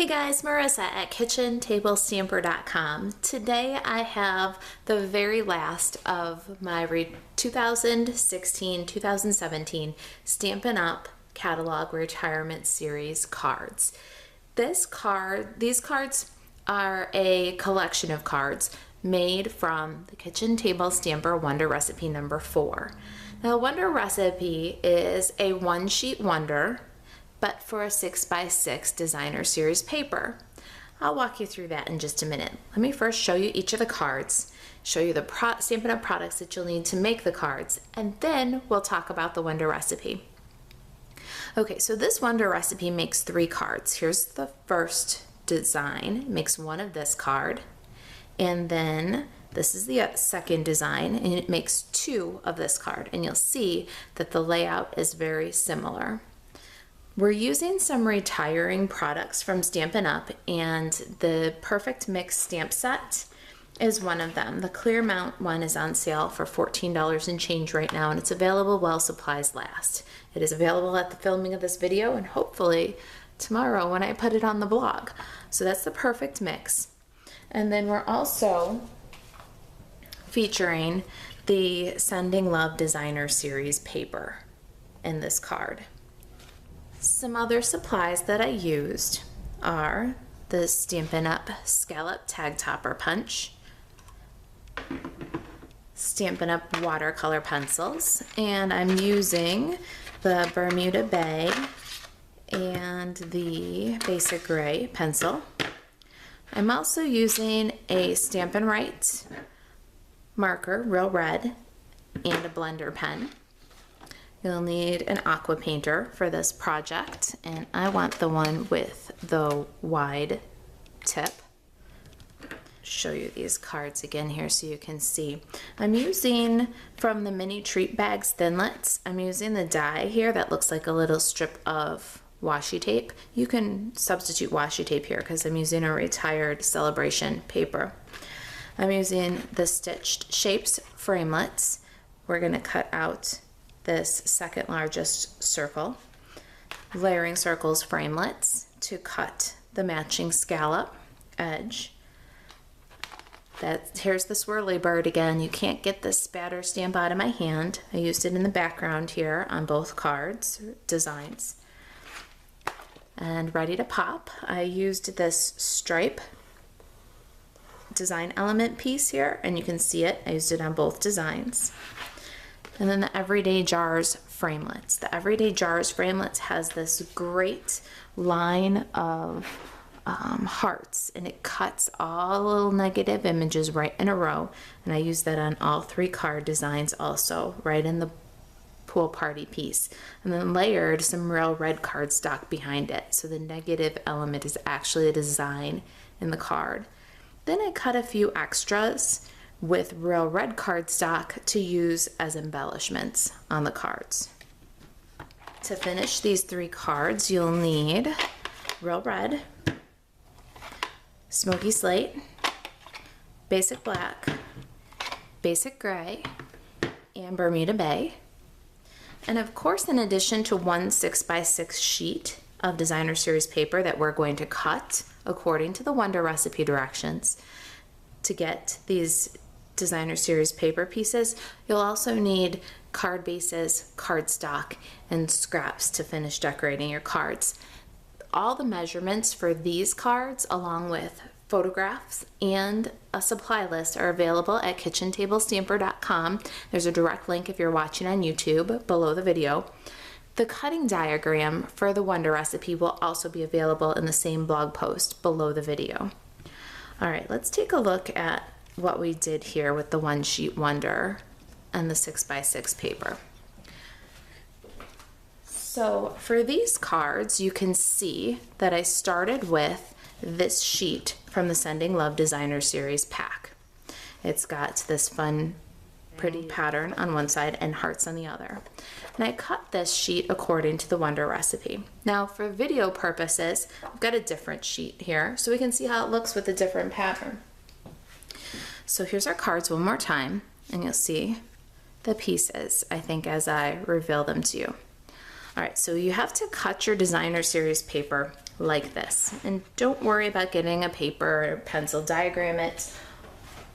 Hey guys, Marissa at KitchenTableStamper.com. Today I have the very last of my 2016-2017 Stampin' Up! Catalog Retirement Series cards. These cards are a collection of cards made from the Kitchen Table Stamper Wonder Recipe number 4. Now, Wonder Recipe is a one-sheet wonder, but for a 6x6 designer series paper. I'll walk you through that in just a minute. Let me first show you each of the cards, show you the Stampin' Up! Products that you'll need to make the cards, and then we'll talk about the Wonder Recipe. Okay, so this Wonder Recipe makes 3 cards. Here's the first design. It makes one of this card, and then this is the second design, and it makes 2 of this card, and you'll see that the layout is very similar. We're using some retiring products from Stampin' Up! And the Perfect Mix stamp set is one of them. The clear mount one is on sale for $14 and change right now, and it's available while supplies last. It is available at the filming of this video and hopefully tomorrow when I put it on the blog. So that's the Perfect Mix. And then we're also featuring the Sending Love Designer Series paper in this card. Some other supplies that I used are the Stampin' Up! Scallop Tag Topper Punch, Stampin' Up! Watercolor Pencils, and I'm using the Bermuda Bay and the Basic Gray pencil. I'm also using a Stampin' Right marker, real red, and a blender pen. You'll need an aqua painter for this project, and I want the one with the wide tip. Show you these cards again here so you can see. I'm using from the mini treat bags Thinlits. I'm using the die here that looks like a little strip of washi tape. You can substitute washi tape here because I'm using a retired celebration paper. I'm using the Stitched Shapes Framelits. We're going to cut out this second largest circle, layering circles framelits to cut the matching scallop edge. Here's the Swirly Bird again. You can't get this spatter stamp out of my hand. I used it in the background here on both cards, designs. And ready to pop, I used this stripe design element piece here, and you can see it. I used it on both designs. And then the Everyday Jars Framelits. The Everyday Jars Framelits has this great line of hearts, and it cuts all little negative images right in a row. And I use that on all 3 card designs also, right in the pool party piece. And then layered some real red cardstock behind it. So the negative element is actually a design in the card. Then I cut a few extras with real red cardstock to use as embellishments on the cards. To finish these 3 cards, you'll need real red, smoky slate, basic black, basic gray, and Bermuda Bay. And of course, in addition to one 6x6 sheet of designer series paper that we're going to cut according to the Wonder Recipe directions to get these designer series paper pieces, you'll also need card bases, cardstock, and scraps to finish decorating your cards. All the measurements for these cards, along with photographs and a supply list, are available at KitchenTableStamper.com. There's a direct link if you're watching on YouTube below the video. The cutting diagram for the Wonder Recipe will also be available in the same blog post below the video. All right, let's take a look at what we did here with the one sheet wonder and the 6x6 paper. So for these cards, you can see that I started with this sheet from the Sending Love Designer Series pack. It's got this fun, pretty pattern on one side and hearts on the other. And I cut this sheet according to the Wonder Recipe. Now for video purposes, I've got a different sheet here so we can see how it looks with a different pattern. So here's our cards one more time, and you'll see the pieces, I think, as I reveal them to you. All right, so you have to cut your designer series paper like this. And don't worry about getting a paper or pencil, diagram it,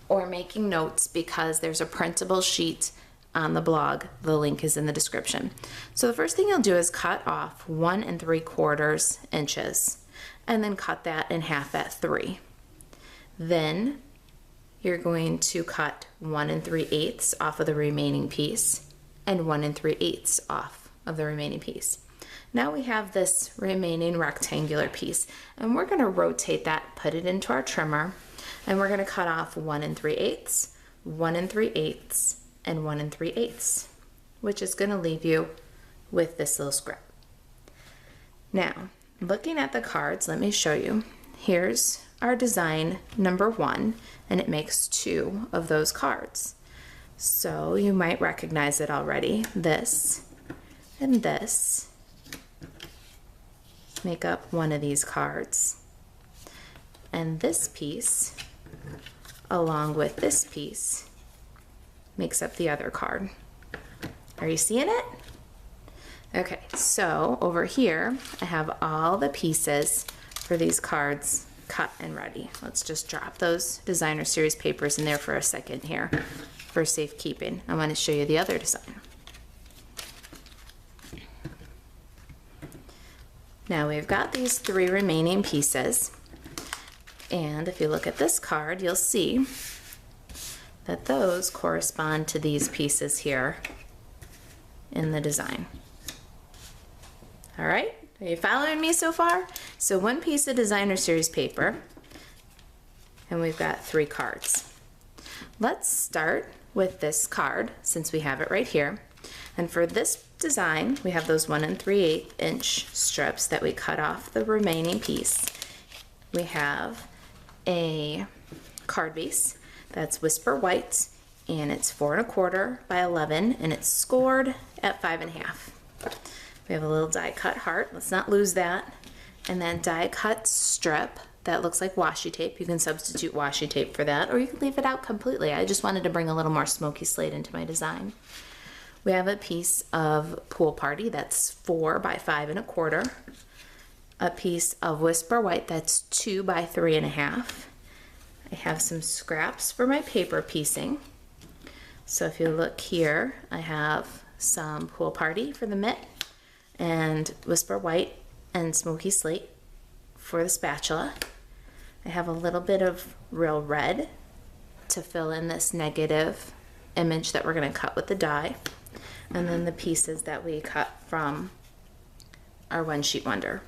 or making notes, because there's a printable sheet on the blog. The link is in the description. So the first thing you'll do is cut off 1 3/4 inches and then cut that in half at 3. Then you're going to cut 1 3/8 off of the remaining piece and 1 3/8 off of the remaining piece. Now we have this remaining rectangular piece, and we're going to rotate that, put it into our trimmer, and we're going to cut off 1 3/8, 1 3/8, and 1 3/8, which is going to leave you with this little scrap. Now, looking at the cards, let me show you. Here's our design number 1, and it makes 2 of those cards. So you might recognize it already. This and this make up one of these cards. And this piece, along with this piece, makes up the other card. Are you seeing it? Okay, so over here, I have all the pieces for these cards cut and ready. Let's just drop those designer series papers in there for a second here for safekeeping. I want to show you the other design. Now we've got these 3 remaining pieces, and if you look at this card, you'll see that those correspond to these pieces here in the design. All right, are you following me so far? So 1 piece of designer series paper, and we've got 3 cards. Let's start with this card, since we have it right here. And for this design, we have those 1 3/8 inch strips that we cut off the remaining piece. We have a card base that's Whisper White, and it's 4 1/4 by 11, and it's scored at 5 1/2. We have a little die cut heart, let's not lose that, and then die cut strip that looks like washi tape. You can substitute washi tape for that, or you can leave it out completely. I just wanted to bring a little more smoky slate into my design. We have a piece of Pool Party that's 4 by 5 1/4. A piece of Whisper White that's 2 by 3 1/2. I have some scraps for my paper piecing. So if you look here, I have some Pool Party for the mitt, and Whisper White and Smoky Slate for the spatula. I have a little bit of Real Red to fill in this negative image that we're going to cut with the die, and then the pieces that we cut from our One Sheet Wonder.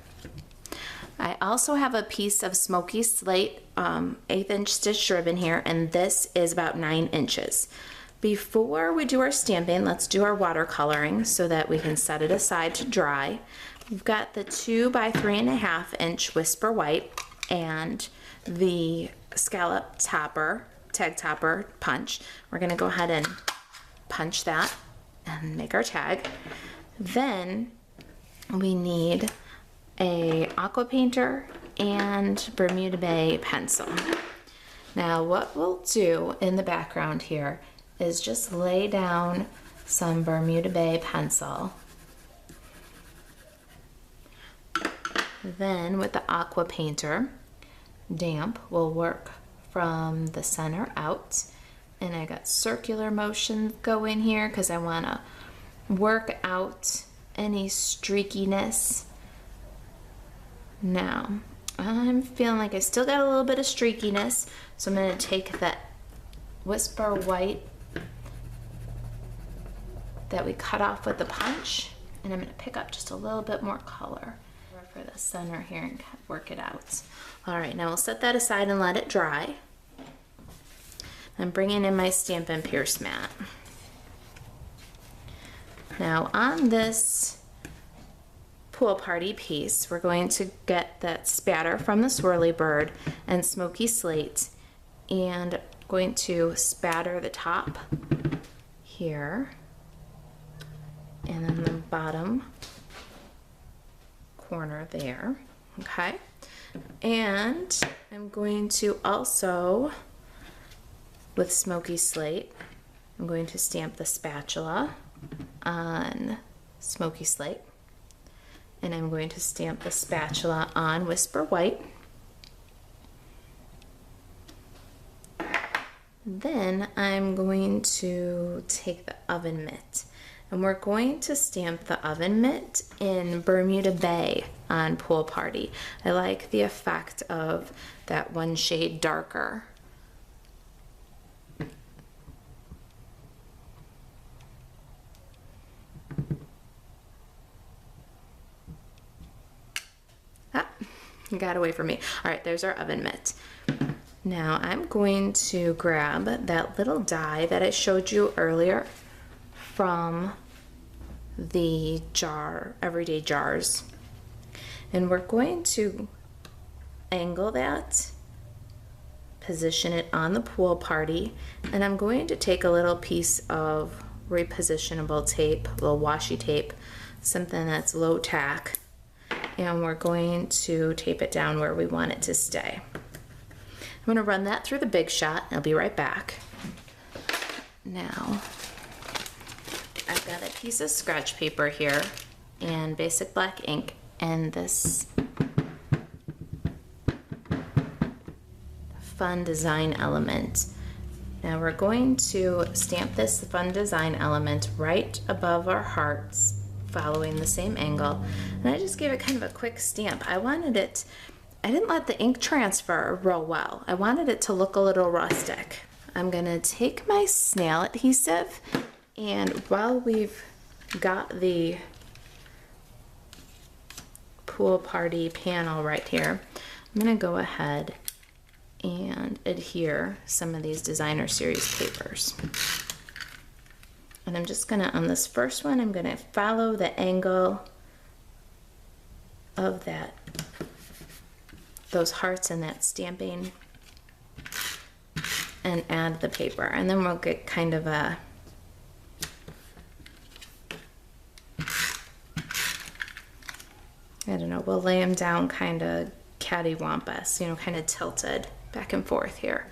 I also have a piece of Smoky Slate 1/8 inch stitch ribbon here, and this is about 9 inches. Before we do our stamping, let's do our watercoloring so that we can set it aside to dry. We've got the 2 by 3 1/2 inch Whisper White and the Scallop topper, tag topper punch. We're gonna go ahead and punch that and make our tag. Then we need a aqua painter and Bermuda Bay pencil. Now what we'll do in the background here is just lay down some Bermuda Bay pencil. Then with the aqua painter, damp will work from the center out, and I got circular motion going here because I want to work out any streakiness. Now I'm feeling like I still got a little bit of streakiness, so I'm going to take that Whisper White that we cut off with the punch, and I'm going to pick up just a little bit more color for the center here and work it out. All right, now we'll set that aside and let it dry. I'm bringing in my Stampin' Pierce mat. Now on this Pool Party piece, we're going to get that spatter from the Swirly Bird and Smoky Slate, and going to spatter the top here, and then the bottom corner there, okay? And I'm going to also, with Smoky Slate, I'm going to stamp the spatula on Smoky Slate, and I'm going to stamp the spatula on Whisper White. Then I'm going to take the oven mitt, and we're going to stamp the oven mitt in Bermuda Bay on Pool Party. I like the effect of that one shade darker. Got away from me. All right, there's our oven mitt. Now I'm going to grab that little die that I showed you earlier from the jar, everyday jars. And we're going to angle that, position it on the Pool Party, and I'm going to take a little piece of repositionable tape, a little washi tape, something that's low tack, and we're going to tape it down where we want it to stay. I'm going to run that through the Big Shot. I'll be right back. Now, I've got a piece of scratch paper here and basic black ink and this fun design element. Now we're going to stamp this fun design element right above our hearts, following the same angle, and I just gave it kind of a quick stamp. I didn't let the ink transfer real well. I wanted it to look a little rustic. I'm gonna take my snail adhesive, and while we've got the Pool Party panel right here, I'm gonna go ahead and adhere some of these designer series papers. And I'm just gonna, on this first one, I'm gonna follow the angle of those hearts and that stamping and add the paper. And then we'll get kind of a, I don't know, we'll lay them down kind of cattywampus, you know, kind of tilted back and forth here.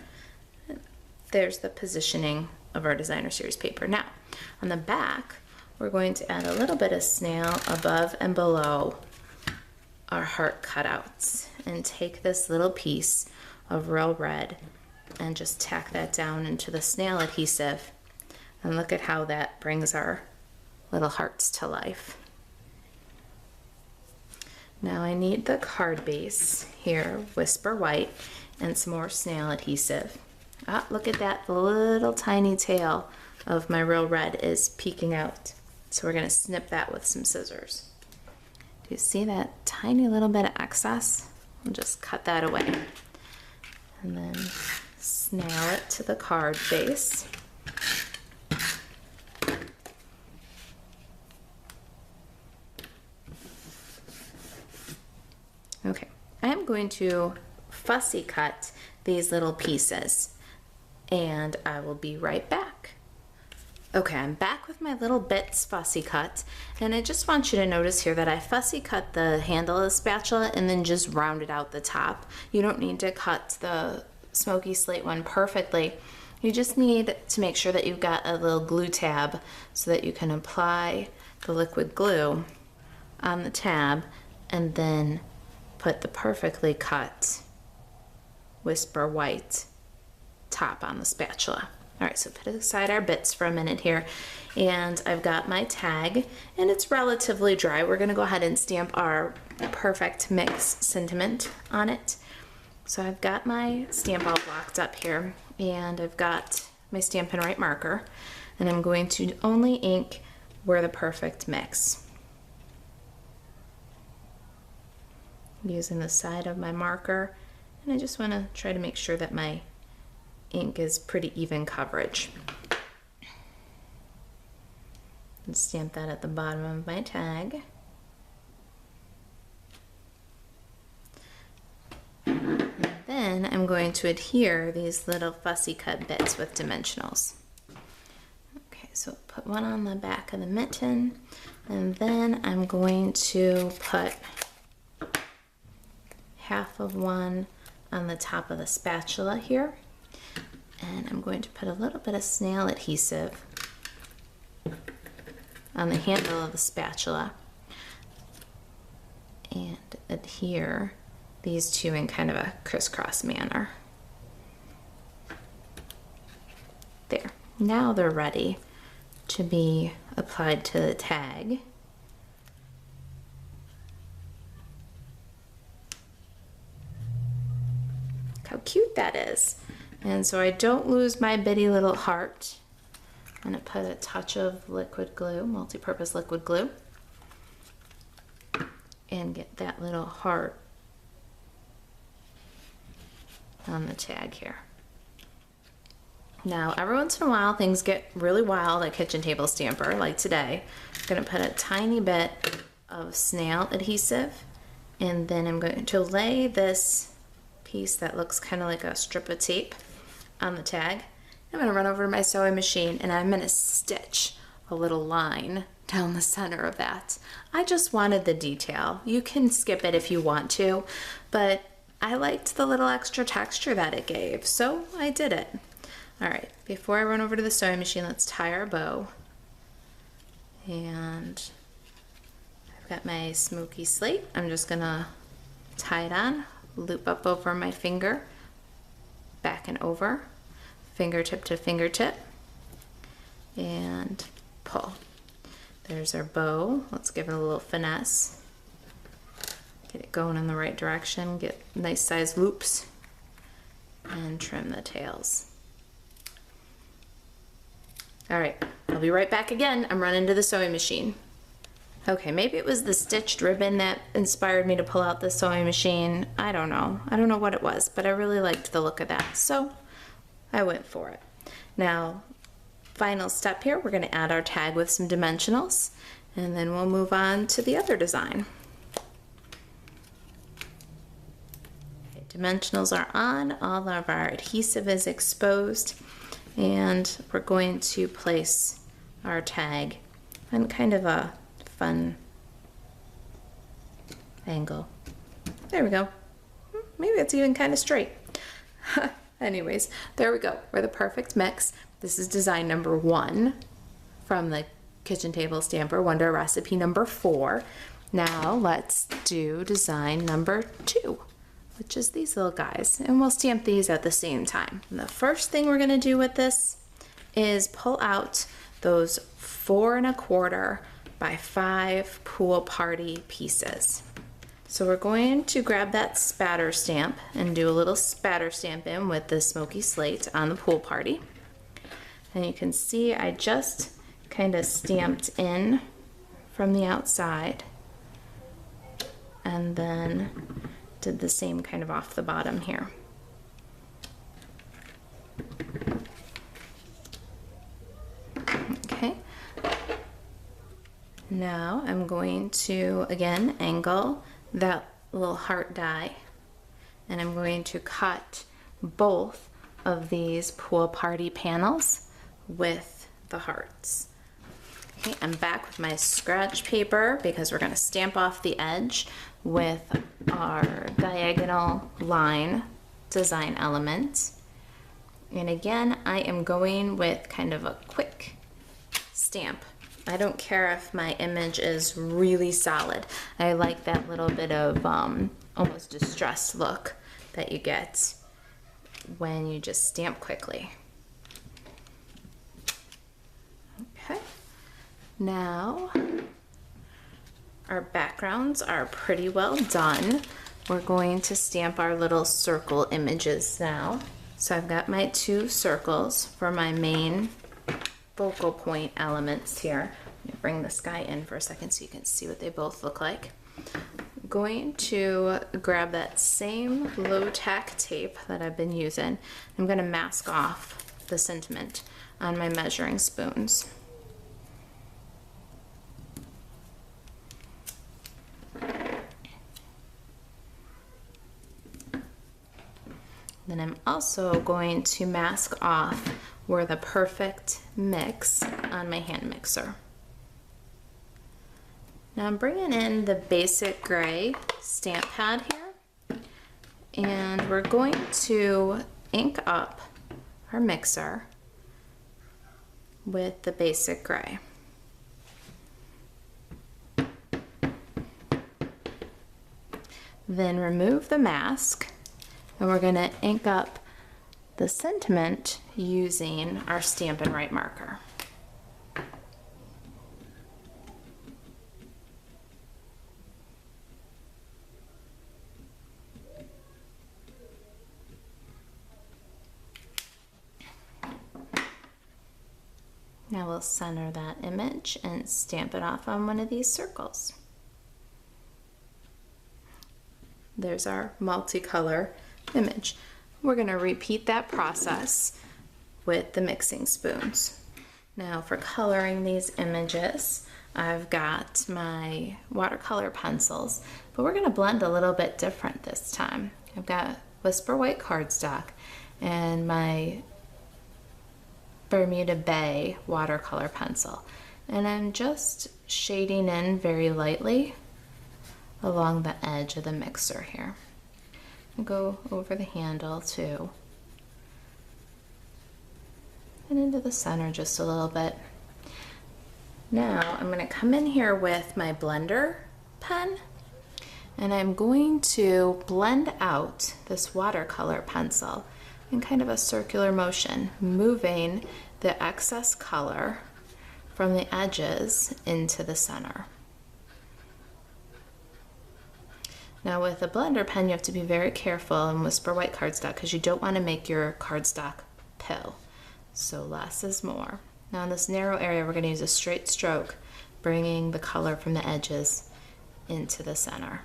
There's the positioning of our designer series paper. Now, on the back, we're going to add a little bit of snail above and below our heart cutouts, and take this little piece of real red and just tack that down into the snail adhesive, and look at how that brings our little hearts to life. Now I need the card base here, Whisper White, and some more snail adhesive. Ah, look at that, the little tiny tail of my real red is peeking out. So we're gonna snip that with some scissors. Do you see that tiny little bit of excess? We'll just cut that away. And then snail it to the card base. Okay, I'm going to fussy cut these little pieces, and I will be right back. Okay, I'm back with my little bits fussy cut, and I just want you to notice here that I fussy cut the handle of the spatula and then just rounded out the top. You don't need to cut the smoky slate one perfectly. You just need to make sure that you've got a little glue tab so that you can apply the liquid glue on the tab and then put the perfectly cut Whisper White top on the spatula. All right, so put aside our bits for a minute here, and I've got my tag, and it's relatively dry. We're gonna go ahead and stamp our perfect mix sentiment on it. So I've got my stamp all blocked up here, and I've got my Stampin' Right marker, and I'm going to only ink where the perfect mix. Using the side of my marker, and I just wanna try to make sure that my ink is pretty even coverage. And stamp that at the bottom of my tag. And then I'm going to adhere these little fussy cut bits with dimensionals. Okay, so put one on the back of the mitten, and then I'm going to put half of one on the top of the spatula here. And I'm going to put a little bit of snail adhesive on the handle of the spatula. adhere these two in kind of a crisscross manner. There. Now they're ready to be applied to the tag. Look how cute that is. And so I don't lose my bitty little heart. I'm going to put a touch of liquid glue, multi-purpose liquid glue, and get that little heart on the tag here. Now, every once in a while, things get really wild at kitchen table stamper, like today. I'm going to put a tiny bit of snail adhesive, and then I'm going to lay this piece that looks kind of like a strip of tape on the tag. I'm going to run over to my sewing machine, and I'm going to stitch a little line down the center of that. I just wanted the detail. You can skip it if you want to, but I liked the little extra texture that it gave, so I did it. All right, before I run over to the sewing machine, let's tie our bow. And I've got my smoky slate. I'm just gonna tie it on, loop up over my finger, back and over, fingertip to fingertip, and pull. There's our bow. Let's give it a little finesse. Get it going in the right direction, get nice size loops, and trim the tails. All right, I'll be right back again. I'm running to the sewing machine. Okay, maybe it was the stitched ribbon that inspired me to pull out the sewing machine. I don't know. I don't know what it was, but I really liked the look of that, so I went for it. Now, final step here, we're gonna add our tag with some dimensionals, and then we'll move on to the other design. Okay, dimensionals are on, all of our adhesive is exposed, and we're going to place our tag on kind of a fun angle. There we go. Maybe it's even kind of straight. Anyways, there we go. We're the perfect mix. This is design number 1 from the kitchen table stamper Wonder Recipe number 4. Now let's do design number 2, which is these little guys, and we'll stamp these at the same time. And the first thing we're gonna do with this is pull out those 4 1/4 by 5 pool party pieces. So we're going to grab that spatter stamp and do a little spatter stamp in with the smoky slate on the pool party. And you can see I just kind of stamped in from the outside and then did the same kind of off the bottom here. Okay. Now I'm going to again angle that little heart die, and I'm going to cut both of these pool party panels with the hearts. Okay, I'm back with my scratch paper because we're going to stamp off the edge with our diagonal line design element. And again, I am going with kind of a quick stamp. I don't care if my image is really solid. I like that little bit of almost distressed look that you get when you just stamp quickly. Okay, now our backgrounds are pretty well done. We're going to stamp our little circle images now. So I've got my 2 circles for my main focal point elements here. Let me bring this guy in for a second so you can see what they both look like. I'm going to grab that same low tack tape that I've been using. I'm going to mask off the sentiment on my measuring spoons. Then I'm also going to mask off where the perfect mix on my hand mixer. Now I'm bringing in the basic gray stamp pad here, and we're going to ink up our mixer with the basic gray. Then remove the mask, and we're gonna ink up the sentiment using our Stampin' Write marker. Now we'll center that image and stamp it off on one of these circles. There's our multicolor image. We're going to repeat that process with the mixing spoons. Now for coloring these images, I've got my watercolor pencils, but we're going to blend a little bit different this time. I've got Whisper White cardstock and my Bermuda Bay watercolor pencil, and I'm just shading in very lightly along the edge of the mixer here. I'll go over the handle too and into the center just a little bit. Now I'm going to come in here with my blender pen, and I'm going to blend out this watercolor pencil in kind of a circular motion, moving the excess color from the edges into the center. Now with a blender pen, you have to be very careful in Whisper White cardstock because you don't want to make your cardstock pill. So less is more. Now in this narrow area, we're going to use a straight stroke, bringing the color from the edges into the center.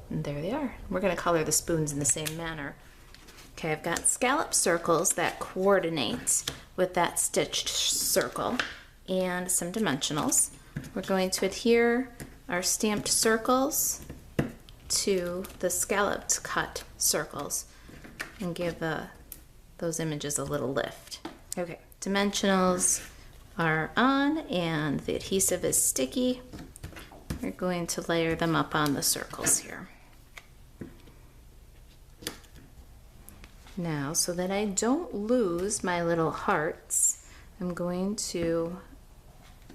And there they are. We're going to color the spoons in the same manner. Okay, I've got scallop circles that coordinate with that stitched circle and some dimensionals. We're going to adhere our stamped circles to the scalloped cut circles and give those images a little lift. Okay, dimensionals are on and the adhesive is sticky. We're going to layer them up on the circles here. Now, so that I don't lose my little hearts, I'm going to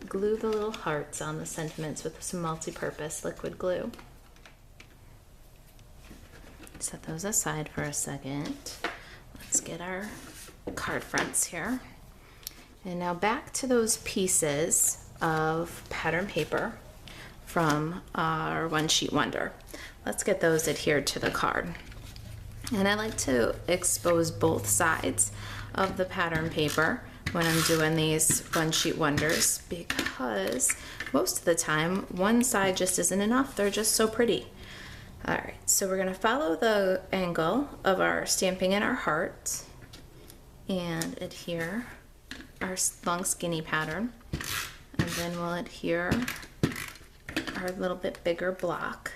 glue the little hearts on the sentiments with some multi-purpose liquid glue. Set those aside for a second. Let's get our card fronts here. And now back to those pieces of pattern paper from our One Sheet Wonder. Let's get those adhered to the card. And I like to expose both sides of the pattern paper when I'm doing these One Sheet Wonders, because most of the time one side just isn't enough. They're just so pretty. All right, so we're gonna follow the angle of our stamping in our heart and adhere our long skinny pattern, and then we'll adhere our little bit bigger block.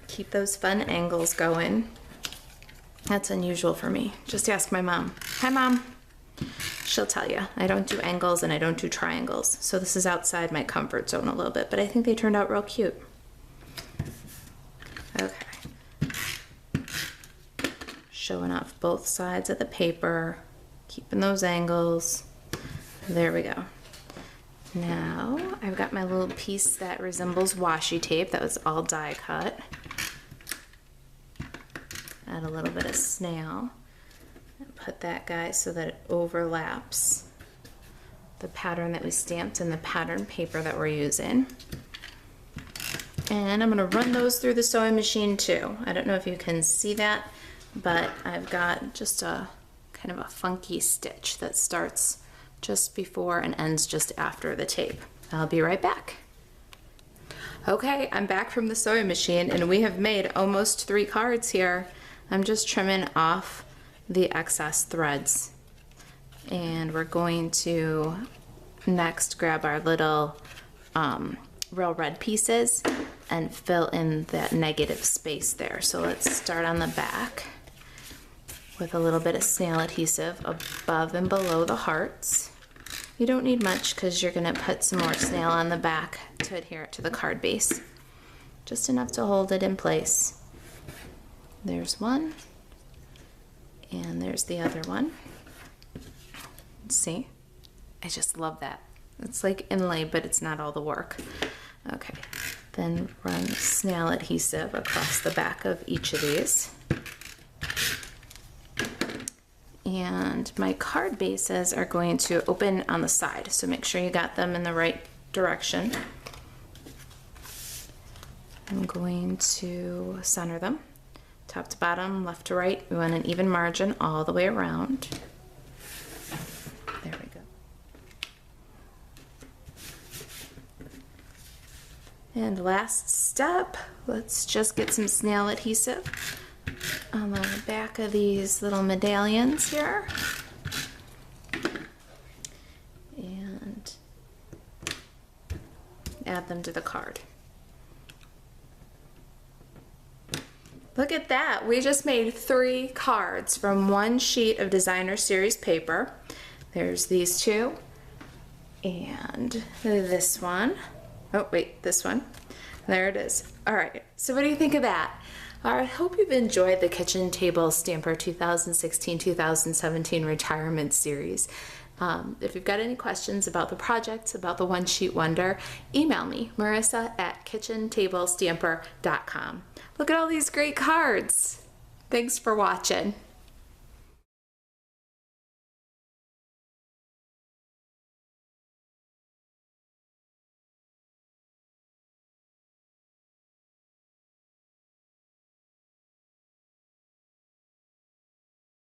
Keep those fun angles going. That's unusual for me. Just ask my mom. Hi, Mom. She'll tell you. I don't do angles and I don't do triangles. So this is outside my comfort zone a little bit, but I think they turned out real cute. Okay. Showing off both sides of the paper, keeping those angles. There we go. Now I've got my little piece that resembles washi tape that was all die cut. Add a little bit of snail and put that guy so that it overlaps the pattern that we stamped and the pattern paper that we're using. And I'm going to run those through the sewing machine too. I don't know if you can see that, but I've got just a kind of a funky stitch that starts just before and ends just after the tape. I'll be right back. Okay, I'm back from the sewing machine and we have made almost 3 cards here. I'm just trimming off the excess threads, and we're going to next grab our little real red pieces and fill in that negative space there. So let's start on the back with a little bit of snail adhesive above and below the hearts. You don't need much because you're going to put some more snail on the back to adhere it to the card base. Just enough to hold it in place. There's one, and there's the other one. See? I just love that. It's like inlay, but it's not all the work. Okay, Then run snail adhesive across the back of each of these. And my card bases are going to open on the side, so make sure you got them in the right direction. I'm going to center them, top to bottom, left to right. We want an even margin all the way around. There we go. And last step, let's just get some snail adhesive on the back of these little medallions here. And add them to the card. Look at that, we just made 3 cards from one sheet of designer series paper. There's these 2 and this one. Oh wait, this one. There it is. All right, so what do you think of that? I hope you've enjoyed the Kitchen Table Stamper 2016-2017 Retirement Series. If you've got any questions about the project, about the One Sheet Wonder, email me, marissa@kitchentablestamper.com. Look at all these great cards. Thanks for watching.